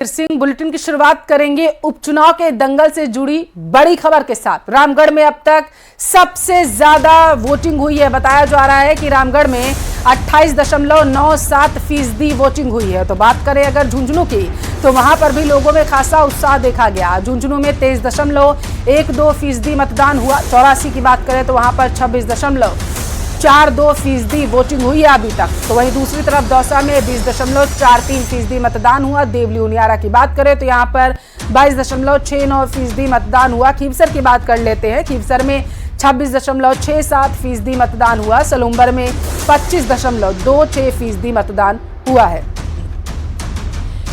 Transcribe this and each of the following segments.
Singh bulletin की शुरुआत करेंगे उपचुनाव के दंगल से जुड़ी बड़ी खबर के साथ। रामगढ़ में अब तक सबसे ज्यादा वोटिंग हुई है। बताया जा रहा है कि रामगढ़ में 28.97% वोटिंग हुई है। तो बात करें अगर झुंझुनू की, तो वहां पर भी लोगों में खासा उत्साह देखा गया। झुंझुनू में 23.12% मतदान हुआ। चौरासी की बात करें तो वहां पर 26.42% वोटिंग हुई है अभी तक। तो वहीं दूसरी तरफ दौसा में 20.43% मतदान हुआ। देवली उनियारा की बात करें तो यहाँ पर 22.69% मतदान हुआ। खीवसर की बात कर लेते हैं। खीवसर में 26.67% मतदान हुआ। सलूम्बर में 25.26% मतदान हुआ है।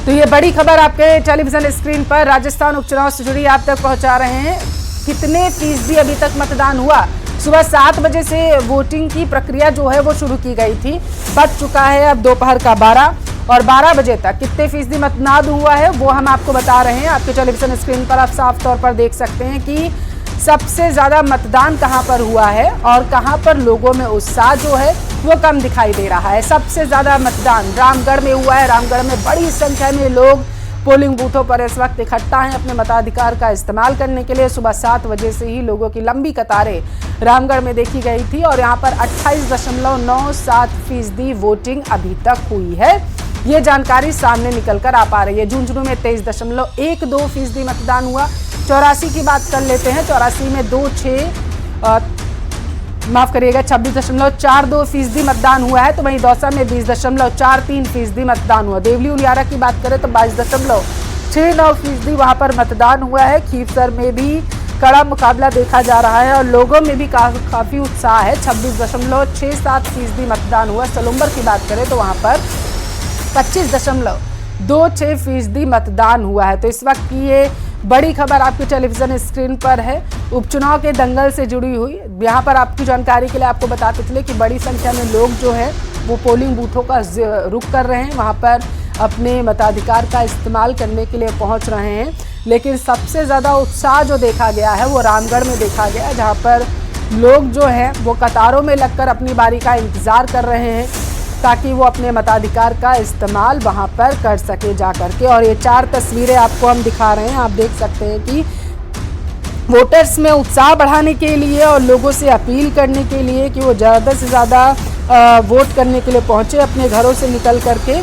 तो ये बड़ी खबर आपके टेलीविजन स्क्रीन पर राजस्थान उपचुनाव से जुड़ी आप तक पहुंचा रहे हैं। कितने फीसदी अभी तक मतदान हुआ? सुबह 7 बजे से वोटिंग की प्रक्रिया जो है वो शुरू की गई थी। बज चुका है अब दोपहर का 12 और 12 बजे तक कितने फीसदी मतदान हुआ है वो हम आपको बता रहे हैं। आपके टेलीविजन स्क्रीन पर आप साफ तौर पर देख सकते हैं कि सबसे ज्यादा मतदान कहां पर हुआ है और कहां पर लोगों में उत्साह जो है वो कम दिखाई दे रहा है। सबसे ज्यादा मतदान रामगढ़ में हुआ है। रामगढ़ में बड़ी संख्या में लोग पोलिंग बूथों पर इस वक्त इकट्ठा हैं अपने मताधिकार का इस्तेमाल करने के लिए। सुबह 7 बजे से ही लोगों की लंबी कतारें रामगढ़ में देखी गई थी और यहाँ पर 28.97% वोटिंग अभी तक हुई है। ये जानकारी सामने निकल कर आ पा रही है। झुंझुनू में 23.12% मतदान हुआ। चौरासी की बात कर लेते हैं। चौरासी में 26.42% मतदान हुआ है। तो वहीं दौसा में 20.43% मतदान हुआ। देवली उनियारा की बात करें तो 22.69% वहां पर मतदान हुआ है। खीवसर में भी कड़ा मुकाबला देखा जा रहा है और लोगों में भी काफी उत्साह है। 26.67% मतदान हुआ। सलूम्बर की बात करें तो वहां पर 25.26% मतदान हुआ है। तो इस वक्त की ये बड़ी खबर आपके टेलीविजन स्क्रीन पर है, उपचुनाव के दंगल से जुड़ी हुई। यहाँ पर आपकी जानकारी के लिए आपको बताते चले कि बड़ी संख्या में लोग जो है वो पोलिंग बूथों का रुख कर रहे हैं, वहाँ पर अपने मताधिकार का इस्तेमाल करने के लिए पहुँच रहे हैं। लेकिन सबसे ज़्यादा उत्साह जो देखा गया है वो रामगढ़ में देखा गया, जहाँ पर लोग जो हैं वो कतारों में लगकर अपनी बारी का इंतज़ार कर रहे हैं ताकि वो अपने मताधिकार का इस्तेमाल वहाँ पर कर सके जा करके। और ये 4 तस्वीरें आपको हम दिखा रहे हैं। आप देख सकते हैं कि वोटर्स में उत्साह बढ़ाने के लिए और लोगों से अपील करने के लिए कि वो ज़्यादा से ज़्यादा वोट करने के लिए पहुँचे अपने घरों से निकल करके।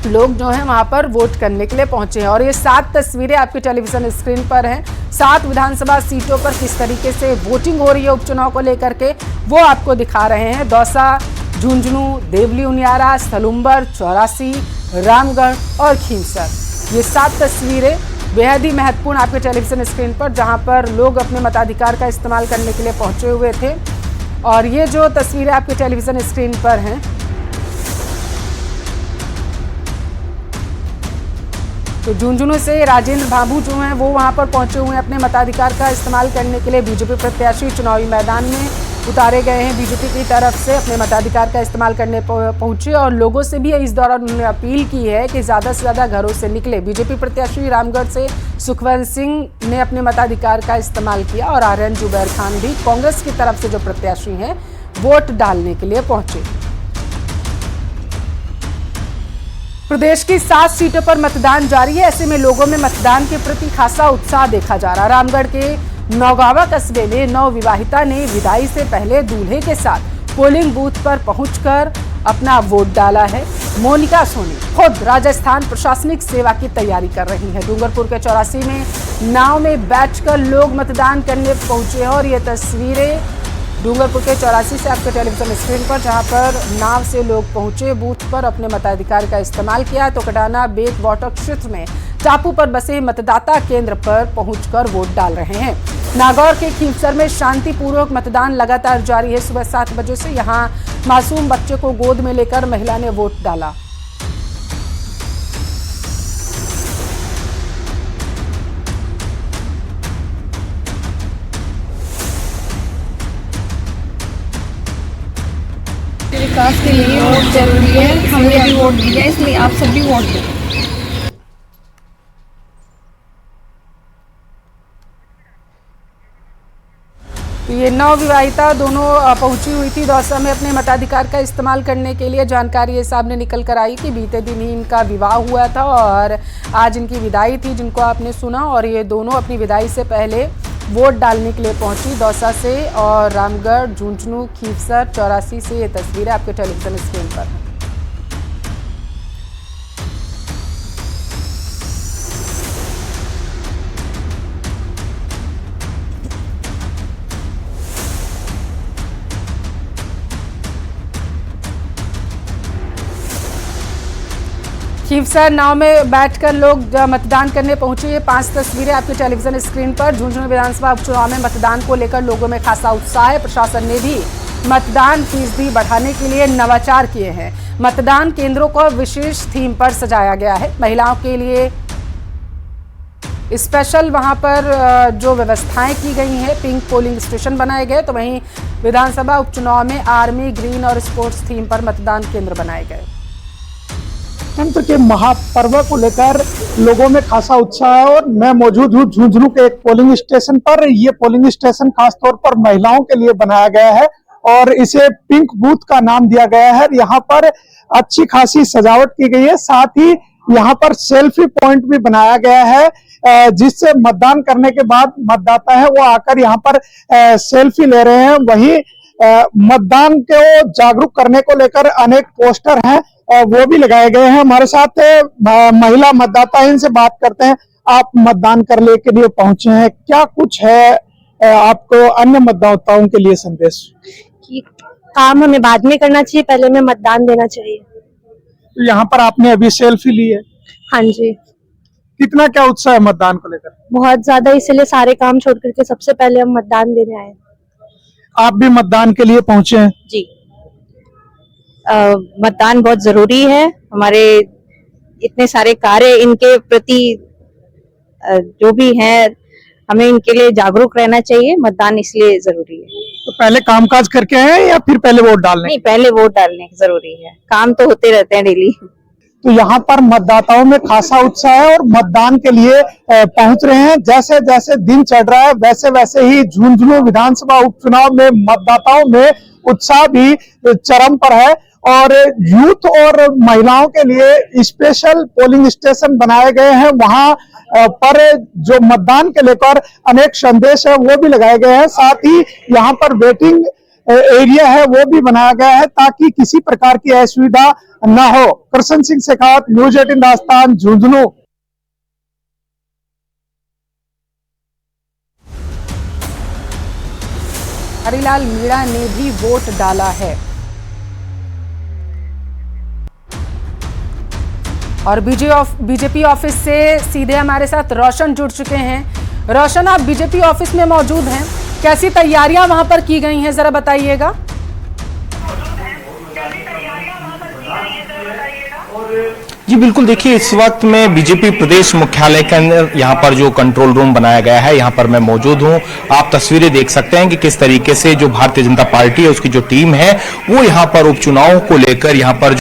लोग जो हैं वहां पर वोट करने के लिए पहुंचे हैं और ये 7 तस्वीरें आपके टेलीविजन स्क्रीन पर हैं। 7 विधानसभा सीटों पर किस तरीके से वोटिंग हो रही है उपचुनाव को लेकर के वो आपको दिखा रहे हैं। दौसा, झुंझुनू, देवली उनियारा, सलूम्बर, चौरासी, रामगढ़ और खीवसर, ये 7 तस्वीरें बेहद ही महत्वपूर्ण आपके टेलीविजन स्क्रीन पर, जहां पर लोग अपने मताधिकार का इस्तेमाल करने के लिए पहुंचे हुए थे। और ये जो तस्वीरें आपके टेलीविजन स्क्रीन पर हैं, तो झुंझुनू से राजेंद्र बाबू जो हैं वो वहां पर पहुंचे हुए हैं अपने मताधिकार का इस्तेमाल करने के लिए। बीजेपी प्रत्याशी चुनावी मैदान में उतारे गए हैं। बीजेपी की तरफ से अपने मताधिकार का इस्तेमाल करने पहुंचे और लोगों से भी इस दौरान उन्होंने अपील की है कि ज़्यादा से ज़्यादा घरों से निकले। बीजेपी प्रत्याशी रामगढ़ से सुखवंत सिंह ने अपने मताधिकार का इस्तेमाल किया और आर्यन जुबैर खान भी कांग्रेस की तरफ से जो प्रत्याशी हैं वोट डालने के लिए पहुंचे। प्रदेश की 7 सीटों पर मतदान जारी है। ऐसे में लोगों में मतदान के प्रति खासा उत्साह देखा जा रहा है। रामगढ़ के नौगावा कस्बे में नवविवाहिता ने विदाई से पहले दूल्हे के साथ पोलिंग बूथ पर पहुंचकर अपना वोट डाला है। मोनिका सोनी खुद राजस्थान प्रशासनिक सेवा की तैयारी कर रही है। डूंगरपुर के 84 में नाव में बैठकर लोग मतदान करने पहुंचे हैं और ये तस्वीरें डूंगरपुर के 84 से आपके टेलीविजन स्क्रीन पर, जहां पर नाव से लोग पहुंचे बूथ पर अपने मताधिकार का इस्तेमाल किया। तो कटाना बेट वाटर क्षेत्र में टापू पर बसे मतदाता केंद्र पर पहुंचकर वोट डाल रहे हैं। नागौर के खीवसर में शांतिपूर्वक मतदान लगातार जारी है। सुबह 7 बजे से यहां मासूम बच्चे को गोद में लेकर महिला ने वोट डाला। विकास के लिए वोट जरूरी है। हमने भी वोट दिया, इसलिए आप सभी वोट दें। तो ये ये नवविवाहिता दोनों पहुंची हुई थी दौसा में अपने मताधिकार का इस्तेमाल करने के लिए। जानकारी ये सामने निकल कर आई कि बीते दिन ही इनका विवाह हुआ था और आज इनकी विदाई थी, जिनको आपने सुना। और ये दोनों अपनी विदाई से पहले वोट डालने के लिए पहुंची दौसा से। और रामगढ़, झुंझुनू, खीवसर, 84 से ये तस्वीरें आपके टेलीविजन स्क्रीन पर हैं। खीवसर नाव में बैठकर लोग मतदान करने पहुंचे। ये 5 तस्वीरें आपके टेलीविजन स्क्रीन पर। झुंझुनू विधानसभा उपचुनाव में मतदान को लेकर लोगों में खासा उत्साह है। प्रशासन ने भी मतदान फीसदी बढ़ाने के लिए नवाचार किए हैं। मतदान केंद्रों को विशेष थीम पर सजाया गया है। महिलाओं के लिए स्पेशल वहां पर जो व्यवस्थाएं की गई हैं, पिंक पोलिंग स्टेशन बनाए गए, तो वहीं विधानसभा उपचुनाव में आर्मी, ग्रीन और स्पोर्ट्स थीम पर मतदान केंद्र बनाए गए। गणतंत्र के महापर्व को लेकर लोगों में खासा उत्साह है और मैं मौजूद हूँ झुंझुनू के एक पोलिंग स्टेशन पर। ये पोलिंग स्टेशन खासतौर पर महिलाओं के लिए बनाया गया है और इसे पिंक बूथ का नाम दिया गया है। यहाँ पर अच्छी खासी सजावट की गई है, साथ ही यहाँ पर सेल्फी पॉइंट भी बनाया गया है, जिससे मतदान करने के बाद मतदाता है वो आकर यहाँ पर सेल्फी ले रहे हैं। वहीं मतदान को जागरूक करने को लेकर अनेक पोस्टर हैं, वो भी लगाए गए हैं। हमारे साथ महिला मतदाता हैं, इनसे बात करते हैं। आप मतदान करने के लिए पहुंचे हैं, क्या कुछ है आपको अन्य मतदाताओं के लिए संदेश? कि काम हमें बाद में करना चाहिए, पहले हमें मतदान देना चाहिए। तो यहाँ पर आपने अभी सेल्फी ली है? हाँ जी। कितना क्या उत्साह है मतदान को लेकर? बहुत ज्यादा, इसलिए सारे काम छोड़ करके सबसे पहले हम मतदान देने आए। आप भी मतदान के लिए पहुंचे हैं? जी, मतदान बहुत जरूरी है। हमारे इतने सारे कार्य इनके प्रति जो भी हैं, हमें इनके लिए जागरूक रहना चाहिए। मतदान इसलिए जरूरी है। तो पहले कामकाज करके आए हैं या फिर पहले वोट डालने? नहीं, पहले वोट डालने जरूरी है। काम तो होते रहते हैं डेली। तो यहाँ पर मतदाताओं में खासा उत्साह है और मतदान के लिए पहुंच रहे हैं। जैसे जैसे दिन चढ़ रहा है वैसे वैसे ही झुंझुनू विधानसभा उपचुनाव में मतदाताओं में उत्साह भी चरम पर है और यूथ और महिलाओं के लिए स्पेशल पोलिंग स्टेशन बनाए गए हैं। वहां पर जो मतदान के लेकर अनेक संदेश है वो भी लगाए गए हैं। साथ ही यहाँ पर वेटिंग एरिया है वो भी बनाया गया है ताकि किसी प्रकार की असुविधा न हो। कृष्ण सिंह शेखावत, न्यूज़ 18 राजस्थान, झुंझुनू। हरिलाल मीणा ने भी वोट डाला है और बीजेपी ऑफिस से सीधे हमारे साथ रोशन जुड़ चुके हैं। रोशन, आप बीजेपी ऑफिस में मौजूद हैं, कैसी तैयारियां वहां पर की गई हैं, जरा बताइएगा। जी बिल्कुल, देखिए इस वक्त मैं बीजेपी प्रदेश मुख्यालय के अंदर यहाँ पर जो कंट्रोल रूम बनाया गया है यहाँ पर मैं मौजूद हूँ। आप तस्वीरें देख सकते हैं कि किस तरीके से जो भारतीय जनता पार्टी है उसकी जो टीम है वो यहाँ पर उपचुनाव को लेकर यहाँ पर